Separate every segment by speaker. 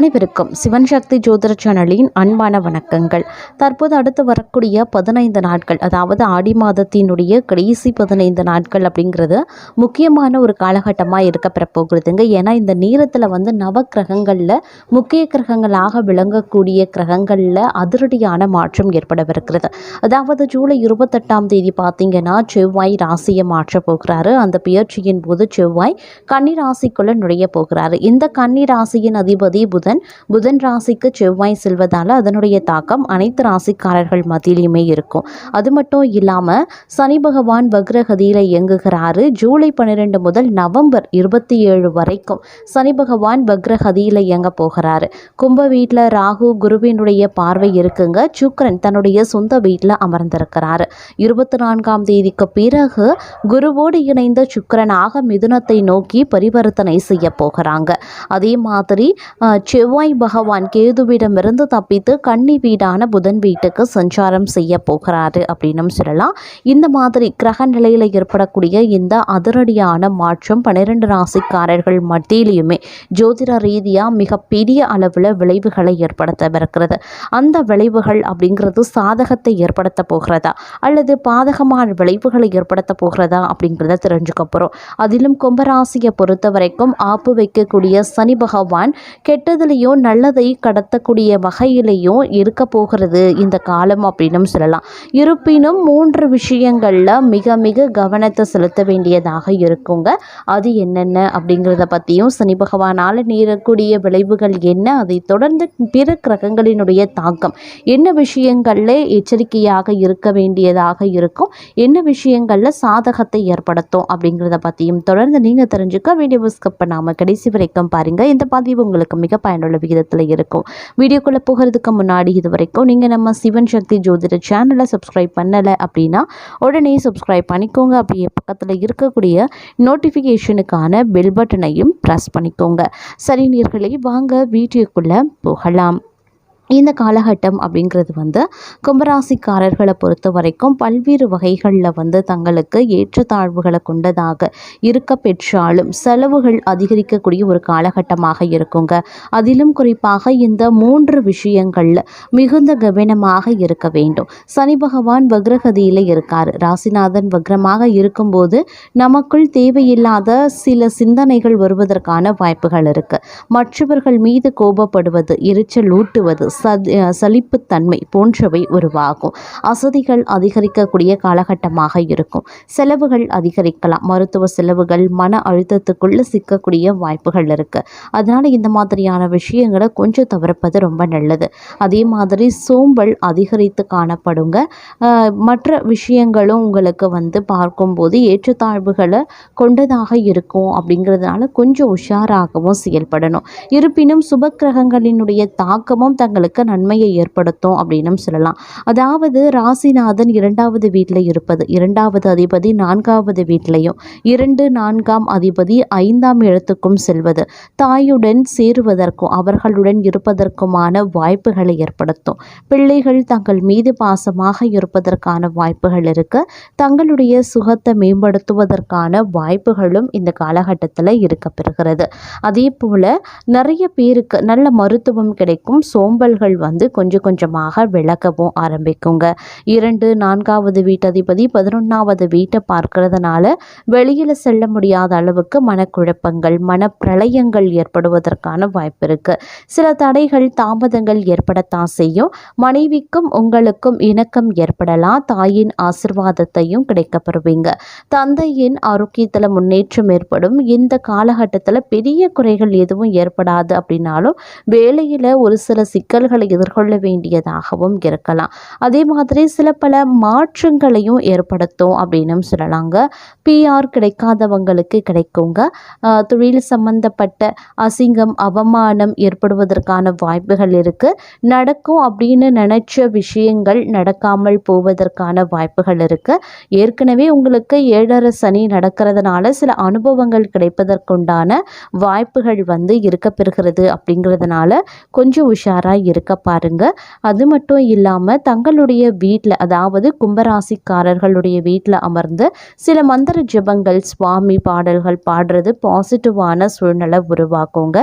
Speaker 1: அனைவருக்கும் சிவன் சக்தி ஜோதிட சேனலின் அன்பான வணக்கங்கள். தற்போது அடுத்து வரக்கூடிய 15 நாட்கள், அதாவது ஆடி மாதத்தினுடைய கடைசி 15 நாட்கள் அப்படிங்கிறது முக்கியமான ஒரு காலகட்டமாக இருக்க போகிறதுங்க. ஏன்னா இந்த நேரத்தில் நவ கிரகங்களில் முக்கிய கிரகங்களாக விளங்கக்கூடிய கிரகங்களில் அதிரடியான மாற்றம் ஏற்படவிருக்கிறது. அதாவது ஜூலை 28ஆம் தேதி பார்த்தீங்கன்னா செவ்வாய் ராசியை மாற்ற போகிறாரு. அந்த பெயர்ச்சியின் போது செவ்வாய் கன்னி ராசிக்குள்ள நுழைய போகிறாரு. இந்த கன்னி ராசியின் அதிபதி புதன் ராசிக்கு செவ்வாய் செல்வதால் அதனுடைய தாக்கம் அனைத்து ராசிக்காரர்கள் மத்தியிலுமே இருக்கும். அது மட்டும் இல்லாமல் சனி பகவான் வக்ரகதியில் இயங்குகிறாரு. ஜூலை 12 முதல் நவம்பர் 27 வரைக்கும் சனி பகவான் வக்ரகதியில் இயங்க போகிறாரு. கும்ப வீட்டில் ராகு குருவினுடைய பார்வை இருக்குங்க. சுக்கிரன் தன்னுடைய சொந்த வீட்டில் அமர்ந்திருக்கிறாரு. 24ஆம் தேதிக்கு பிறகு குருவோடு இணைந்த சுக்கிரனாக மிதுனத்தை நோக்கி பரிவர்த்தனை செய்ய போகிறாங்க. அதே மாதிரி செவ்வாய் பகவான் கேதுவிடமிருந்து தப்பித்து கன்னி வீடான புதன் வீட்டுக்கு சஞ்சாரம் செய்ய போகிறாரு அப்படின்னு சொல்லலாம். இந்த மாதிரி கிரக நிலையில் ஏற்படக்கூடிய இந்த அதிரடியான மாற்றம் 12 ராசிக்காரர்கள் மத்தியிலையுமே ஜோதிட ரீதியாக மிகப்பெரிய அளவில் விளைவுகளை ஏற்படுத்தவிருக்கிறது. அந்த விளைவுகள் அப்படிங்கிறது சாதகத்தை ஏற்படுத்த போகிறதா அல்லது பாதகமான விளைவுகளை ஏற்படுத்த போகிறதா அப்படிங்கிறத தெரிஞ்சுக்க போகிறோம். அதிலும் கும்பராசியை பொறுத்த வரைக்கும் ஆப்பு வைக்கக்கூடிய சனி பகவான் கெட்டதுலேயும் நல்லதை கடத்தக்கூடிய வகையிலையும் இருக்க போகிறது இந்த காலம் அப்படின்னு சொல்லலாம். இருப்பினும் 3 விஷயங்களில் மிக மிக கவனத்தை செலுத்த வேண்டியதாக இருக்குங்க. அது என்னென்ன அப்படிங்கிறத பற்றியும் சனி பகவானால் நேரக்கூடிய விளைவுகள் என்ன, அதை தொடர்ந்து பிற கிரகங்களினுடைய தாக்கம் என்ன விஷயங்களில் எச்சரிக்கையாக இருக்க வேண்டியதாக இருக்கும், என்ன விஷயங்களில் சாதகத்தை ஏற்படுத்தும் அப்படிங்கிறத பற்றியும் தொடர்ந்து நீங்கள் தெரிஞ்சுக்க வீடியோவை ஸ்கிப் பண்ணாமல் கடைசி வரைக்கும் பாருங்கள். இந்த பதிவு உங்களுக்கு மிக பயனுள்ள விகிதத்தில் இருக்கும். வீடியோக்குள்ளே போகிறதுக்கு முன்னாடி இது வரைக்கும் நீங்கள் நம்ம சிவன் சக்தி ஜோதிட சேனலை சப்ஸ்கிரைப் பண்ணலை அப்படின்னா உடனே சப்ஸ்கிரைப் பண்ணிக்கோங்க. அப்படியே பக்கத்தில் இருக்கக்கூடிய நோட்டிஃபிகேஷனுக்கான பெல் பட்டனையும் ப்ரெஸ் பண்ணிக்கோங்க. சரி நேயர்களே, வாங்க வீடியோக்குள்ளே போகலாம். இந்த காலகட்டம் அப்படிங்கிறது கும்பராசிக்காரர்களை பொறுத்த வரைக்கும் பல்வேறு வகைகளில் தங்களுக்கு ஏற்றத்தாழ்வுகளை கொண்டதாக இருக்க பெற்றாலும் செலவுகள் அதிகரிக்கக்கூடிய ஒரு காலகட்டமாக இருக்குங்க. அதிலும் குறிப்பாக இந்த 3 விஷயங்களில் மிகுந்த கவனமாக இருக்க வேண்டும். சனி பகவான் வக்ரகதியில் இருக்கார். ராசிநாதன் வக்ரமாக இருக்கும்போது நமக்குள் தேவையில்லாத சில சிந்தனைகள் வருவதற்கான வாய்ப்புகள் இருக்குது. மற்றவர்கள் மீது கோபப்படுவது, எரிச்சல் ஊட்டுவது, சலிப்புத்தன்மை போன்றவை உருவாகும். அசதிகள் அதிகரிக்கக்கூடிய காலகட்டமாக இருக்கும். செலவுகள் அதிகரிக்கலாம். மருத்துவ செலவுகள், மன அழுத்தத்துக்குள்ள சிக்கக்கூடிய வாய்ப்புகள் இருக்கு. அதனால இந்த மாதிரியான விஷயங்களை கொஞ்சம் தவிர்ப்பது ரொம்ப நல்லது. அதே மாதிரி சோம்பல் அதிகரித்து காணப்படுங்க. மற்ற விஷயங்களும் உங்களுக்கு பார்க்கும்போது ஏற்றத்தாழ்வுகளை கொண்டதாக இருக்கும். அப்படிங்கிறதுனால கொஞ்சம் உஷாராகவும் செயல்படணும். இருப்பினும் சுப கிரகங்களினுடைய தாக்கமும் தங்களுக்கு நன்மையை ஏற்படுத்தும் அப்படின்னு சொல்லலாம். அதாவது ராசிநாதன் 2வது வீட்டில் இருப்பது, 2வது அதிபதி 4வது வீட்டிலையும், 2, 4ஆம் அதிபதி 5ஆம் இடத்துக்கும் செல்வது தாயுடன் சேருவதற்கும் அவர்களுடன் இருப்பதற்குமான வாய்ப்புகளை ஏற்படுத்தும். பிள்ளைகள் தங்கள் மீது பாசமாக இருப்பதற்கான வாய்ப்புகள் இருக்கு. தங்களுடைய சுகத்தை மேம்படுத்துவதற்கான வாய்ப்புகளும் இந்த காலகட்டத்தில் இருக்க பெறுகிறது. அதே போல நிறைய பேருக்கு நல்ல மருத்துவம் கிடைக்கும். சோம்பல்கள் கொஞ்சம் கொஞ்சமாக விலகவும் ஆரம்பிக்குங்க. 2, 4வது வீட்டதிபதி 11வது வீட்டை பார்க்கறதுனால வெளியில் செல்ல முடியாத அளவுக்கு மனக்குழப்பங்கள், மனப்பிரளயங்கள் ஏற்படுவதற்கான வாய்ப்பு இருக்கு. சில தடைகள், தாமதங்கள் ஏற்படத்தான் செய்யும். மனைவிக்கும் உங்களுக்கும் இணக்கம் ஏற்படலாம். தாயின் ஆசிர்வாதத்தையும் கிடைக்கப்பெறுவீங்க. தந்தையின் ஆரோக்கியத்தில் முன்னேற்றம் ஏற்படும். இந்த காலகட்டத்தில் பெரிய குறைகள் எதுவும் ஏற்படாது அப்படின்னாலும் வேலையில் ஒரு சில சிக்கல்களை எதிர்கொள்ள வேண்டியதாகவும் இருக்கலாம். அதே மாதிரி சில பல மாற்றங்களையும் ஏற்படுத்தும் அப்படின்னு சொல்லலாங்க. PR கிடைக்காதவங்களுக்கு கிடைக்குங்க. தொழில் சம்பந்தப்பட்ட அசிங்கம், அவமானம் ஏற்படுவதற்கான வாய்ப்புகள் இருக்கு. நடக்கும் அப்படின்னு நினைச்ச விஷயங்கள் நடக்காமல் போவதற்கான வாய்ப்புகள் இருக்கு. ஏற்கனவே உங்களுக்கு 7.5 சனி நடக்கிறதுனால சில அனுபவங்கள் கிடைப்பதற்குண்டான வாய்ப்புகள் இருக்க பெறுகிறது. அப்படிங்கிறதுனால கொஞ்சம் உஷாராக இருக்க பாருங்க. அது மட்டும் இல்லாமல் தங்களுடைய வீட்டில், அதாவது கும்பராசிக்காரர்களுடைய வீட்டில் அமர்ந்து சில மந்திர ஜபங்கள், சுவாமி பாடல்கள் பாடுறது பாசிட்டிவான சூழ்நிலை உருவாக்குங்க.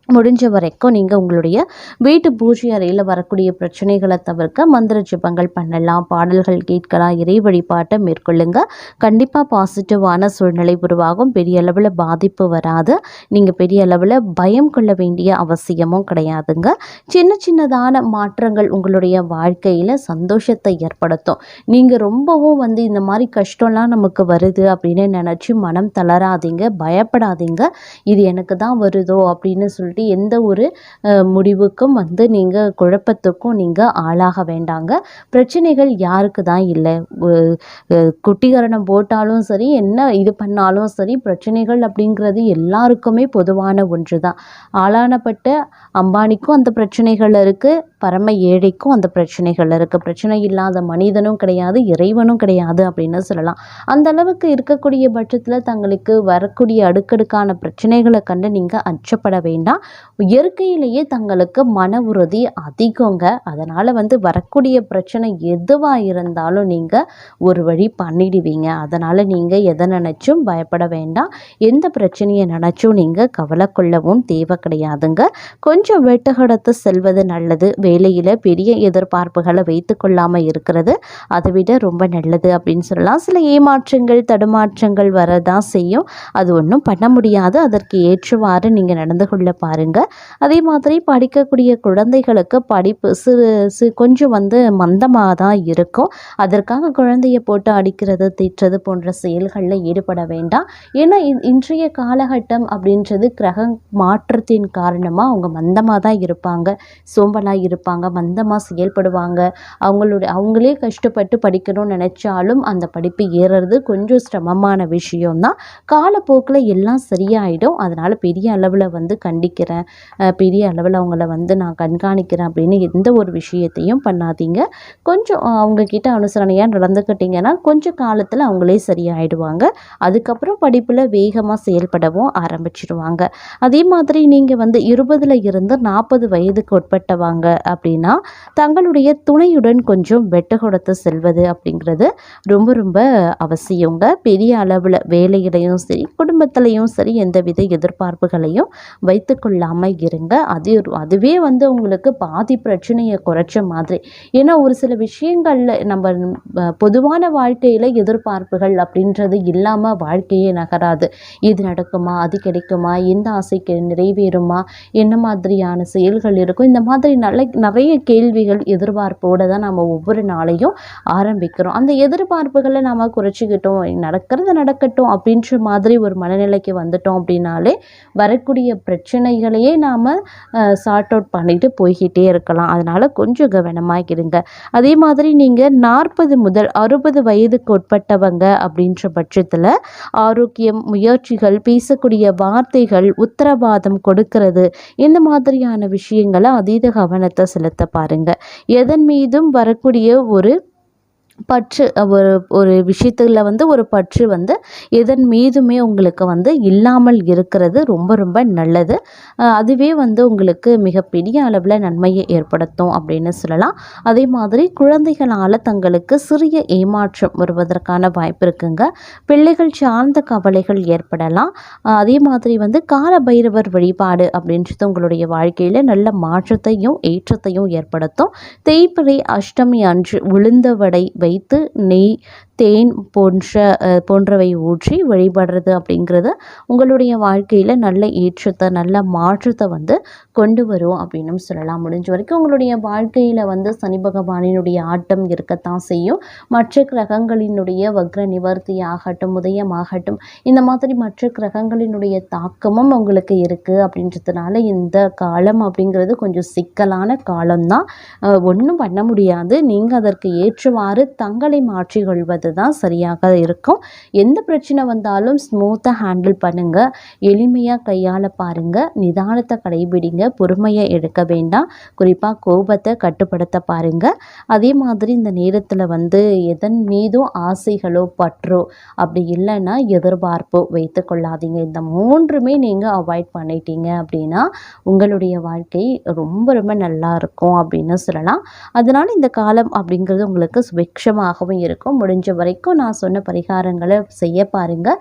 Speaker 1: முடிஞ்ச வரைக்கும் நீங்கள் உங்களுடைய வீட்டு பூஜை அறையில் வரக்கூடிய பிரச்சனைகளை தவிர்க்க மந்திர ஜெபங்கள் பண்ணலாம், பாடல்கள் கேட்கலாம், இறை வழிபாட்டை மேற்கொள்ளுங்க. கண்டிப்பாக பாசிட்டிவான சூழ்நிலை உருவாகும். பெரிய அளவில் பாதிப்பு வராது. நீங்கள் பெரிய அளவில் பயம் கொள்ள வேண்டிய அவசியமும் கிடையாதுங்க. சின்ன சின்னதான மாற்றங்கள் உங்களுடைய வாழ்க்கையில் சந்தோஷத்தை ஏற்படுத்தும். நீங்கள் ரொம்பவும் இந்த மாதிரி கஷ்டம்லாம் நமக்கு வருது அப்படின்னு நினச்சி மனம் தளராதீங்க, பயப்படாதீங்க. இது எனக்கு தான் வருதோ அப்படின்னு சொல்லிட்டு எந்த ஒரு முடிவுக்கும் நீங்கள் குழப்பத்துக்கும் நீங்கள் ஆளாக வேண்டாங்க. பிரச்சனைகள் யாருக்கு தான் இல்லை? குட்டிகரணம் போட்டாலும் சரி, என்ன இது பண்ணாலும் சரி, பிரச்சனைகள் அப்படிங்கிறது எல்லாருக்குமே பொதுவான ஒன்று தான். ஆளானப்பட்ட அம்பானிக்கும் அந்த பிரச்சனைகள் இருக்குது, பரம ஏழைக்கும் அந்த பிரச்சனைகள் இருக்குது. பிரச்சனை இல்லாத மனிதனும் கிடையாது, இறைவனும் கிடையாது அப்படின்னு சொல்லலாம். அந்த அளவுக்கு இருக்கக்கூடிய பட்சத்தில் தங்களுக்கு வரக்கூடிய அடுக்கடுக்கான பிரச்சனைகளை கண்டு நீங்கள் அச்சப்பட வேண்டாம். இயற்கையிலேயே தங்களுக்கு மன உறுதி அதிகங்க. அதனால் வரக்கூடிய பிரச்சனை எதுவாக இருந்தாலும் நீங்கள் ஒரு வழி பண்ணிடுவீங்க. அதனால் நீங்கள் எதை நினச்சும் பயப்பட வேண்டாம். எந்த பிரச்சனையை நினச்சும் நீங்கள் கவலை கொள்ளவும் தேவை கிடையாதுங்க. கொஞ்சம் வெட்டுகடத்து செல்வது நல்லது. வேலையில் பெரிய எதிர்பார்ப்புகளை வைத்து கொள்ளாமல் இருக்கிறது அதை விட ரொம்ப நல்லது அப்படின்னு சொல்லலாம். சில ஏமாற்றங்கள் தடுமாற்றங்கள் வரதான் செய்யும். அது ஒன்றும் பண்ண முடியாது. அதற்கு ஏற்றவாறு நீங்கள் நடந்து கொள்ள பாருங்கள். அதே மாதிரி படிக்கக்கூடிய குழந்தைகளுக்கு படிப்பு கொஞ்சம் மந்தமாக தான் இருக்கும். அதற்காக குழந்தையை போட்டு அடிக்கிறது, திட்டுறது போன்ற செயல்களில் ஈடுபட வேண்டாம். ஏன்னா இன்றைய காலகட்டம் அப்படின்றது கிரக மாற்றத்தின் காரணமாக அவங்க மந்தமாக தான் இருப்பாங்க, சோம்பலாக இருப்பாங்க, மந்தமாக செயல்படுவாங்க. அவங்களே கஷ்டப்பட்டு படிக்கணும்னு நினச்சாலும் அந்த படிப்பு ஏறுறது கொஞ்சம் சிரமமான விஷயம்தான். காலப்போக்கில் எல்லாம் சரியாயிடும். அதனால் பெரிய அளவில் கண்டிக்கிறேன், பெரிய அளவில் அவங்கள நான் கண்காணிக்கிறேன் அப்படின்னு எந்த ஒரு விஷயத்தையும் பண்ணாதீங்க. கொஞ்சம் அவங்கக்கிட்ட அனுசரணையாக நடந்துக்கிட்டிங்கன்னா கொஞ்சம் காலத்தில் அவங்களே சரியாயிடுவாங்க. அதுக்கப்புறம் படிப்பில் வேகமாக செயல்படவும் ஆரம்பிச்சிடுவாங்க. அதே மாதிரி நீங்கள் 20 இருந்து 40 வயதுக்கு உட்பட்டவாங்க அப்படின்னா தங்களுடைய துணையுடன் கொஞ்சம் வெட்டு கொடுத்து செல்வது அப்படிங்கிறது ரொம்ப ரொம்ப அவசியங்க. பெரிய அளவில் வேலையிலையும் சரி, குடும்பத்திலையும் சரி எந்தவித எதிர்பார்ப்புகளையும் வைத்து கொள்ளாமல் இருங்க. அதுவே உங்களுக்கு பாதி பிரச்சனையை குறைச்ச மாதிரி. ஏன்னா ஒரு சில விஷயங்களில் நம்ம பொதுவான வாழ்க்கையில் எதிர்பார்ப்புகள் அப்படின்றது இல்லாமல் வாழ்க்கையே நகராது. இது நடக்குமா, அது கிடைக்குமா, எந்த ஆசைக்கு நிறைவேறுமா, என்ன மாதிரியான செயல்கள் இருக்கும், இந்த மாதிரி நிறைய கேள்விகள் எதிர்பார்ப்போடு தான் நம்ம ஒவ்வொரு நாளையும் ஆரம்பிக்கிறோம். அந்த எதிர்பார்ப்புகளை நாம் குறைச்சிக்கிட்டோம், நடக்கட்டும் அப்படின்ற மாதிரி ஒரு மனநிலைக்கு வந்துட்டோம் அப்படின்னாலே வரக்கூடிய பிரச்சனைகளையே நாம் சார்ட் அவுட் பண்ணிட்டு போய்கிட்டே இருக்கலாம். அதனால் கொஞ்சம் கவனமாக இருங்க. அதே மாதிரி நீங்கள் 40 முதல் 60 வயதுக்கு உட்பட்டவங்க அப்படின்ற பட்சத்தில் ஆரோக்கியம், முயற்சிகள், பேசக்கூடிய வார்த்தைகள், உத்தரவாதம் கொடுக்கிறது, இந்த மாதிரியான விஷயங்களை அதீத கவனத்தை செலுத்த பாருங்க. எதன் மீதும் வரக்கூடிய ஒரு பற்று, ஒரு விஷயத்தில் ஒரு பற்று எதன் மீதுமே உங்களுக்கு இல்லாமல் இருக்கிறது ரொம்ப ரொம்ப நல்லது. அதுவே உங்களுக்கு மிகப்பெரிய அளவில் நன்மையை ஏற்படுத்தும் அப்படின்னு சொல்லலாம். அதே மாதிரி குழந்தைகளால் தங்களுக்கு சிறிய ஏமாற்றம் வருவதற்கான வாய்ப்பு இருக்குங்க. பிள்ளைகள் சார்ந்த கவலைகள் ஏற்படலாம். அதே மாதிரி கால பைரவர் வழிபாடு அப்படின்றது உங்களுடைய வாழ்க்கையில் நல்ல மாற்றத்தையும் ஏற்றத்தையும் ஏற்படுத்தும். தேய்பிறை அஷ்டமி அன்று உளுந்த வடை வைத்து நெய், தேன் போன்றவை ஊற்றி வழிபடுறது அப்படிங்கிறது உங்களுடைய வாழ்க்கையில் நல்ல ஏற்றத்தை, நல்ல மாற்றத்தை கொண்டு வரும் அப்படின்னு சொல்லலாம். முடிஞ்ச வரைக்கும் உங்களுடைய வாழ்க்கையில் சனி பகவானினுடைய ஆட்டம் இருக்கத்தான் செய்யும். மற்ற கிரகங்களினுடைய வக்ர நிவர்த்தி ஆகட்டும், உதயமாகட்டும், இந்த மாதிரி மற்ற கிரகங்களினுடைய தாக்கமும் உங்களுக்கு இருக்குது. அப்படின்றதுனால இந்த காலம் அப்படிங்கிறது கொஞ்சம் சிக்கலான காலம்தான். ஒன்றும் பண்ண முடியாது. நீங்கள் அதற்கு ஏற்றவாறு தங்களை மாற்றிக்கொள்வது தான் சரியாக இருக்கும். எந்த பிரச்சனை வந்தாலும் ஸ்மூத்தாக ஹேண்டில் பண்ணுங்கள், எளிமையாக கையாள பாருங்கள், நிதானத்தை கடைபிடிங்க, பொறுமையை எடுக்க வேண்டாம், குறிப்பாக கோபத்தை கட்டுப்படுத்த பாருங்கள். அதே மாதிரி இந்த நேரத்தில் எதன் மீதும் ஆசைகளோ பற்றோ அப்படி இல்லைன்னா எதிர்பார்ப்போ வைத்து கொள்ளாதீங்க. இந்த மூன்றுமே நீங்கள் அவாய்ட் பண்ணிட்டீங்க அப்படின்னா உங்களுடைய வாழ்க்கை ரொம்ப ரொம்ப நல்லா இருக்கும் அப்படின்னு சொல்லலாம். அதனால் இந்த காலம் அப்படிங்கிறது உங்களுக்கு சுபிக்ஷமாகவும் இருக்கும். முடிஞ்ச வரைக்கும் நான் சொன்ன பரிகாரங்களை செய்ய பாருங்கள்.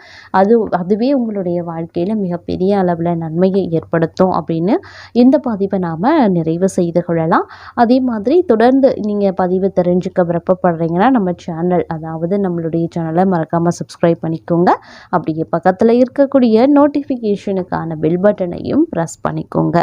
Speaker 1: அதுவே உங்களுடைய வாழ்க்கையில் மிகப்பெரிய அளவில் நன்மையை ஏற்படுத்தும் அப்படின்னு இந்த பதிவை நாம் நிறைவு செய்து கொள்ளலாம். அதே மாதிரி தொடர்ந்து நீங்கள் பதிவு தெரிஞ்சுக்க விருப்பப்படுறீங்கன்னா நம்ம சேனல், அதாவது நம்மளுடைய சேனலை மறக்காமல் சப்ஸ்கிரைப் பண்ணிக்கோங்க. அப்படியே பக்கத்தில் இருக்கக்கூடிய நோட்டிஃபிகேஷனுக்கான பெல் பட்டனையும் ப்ரெஸ் பண்ணிக்கோங்க.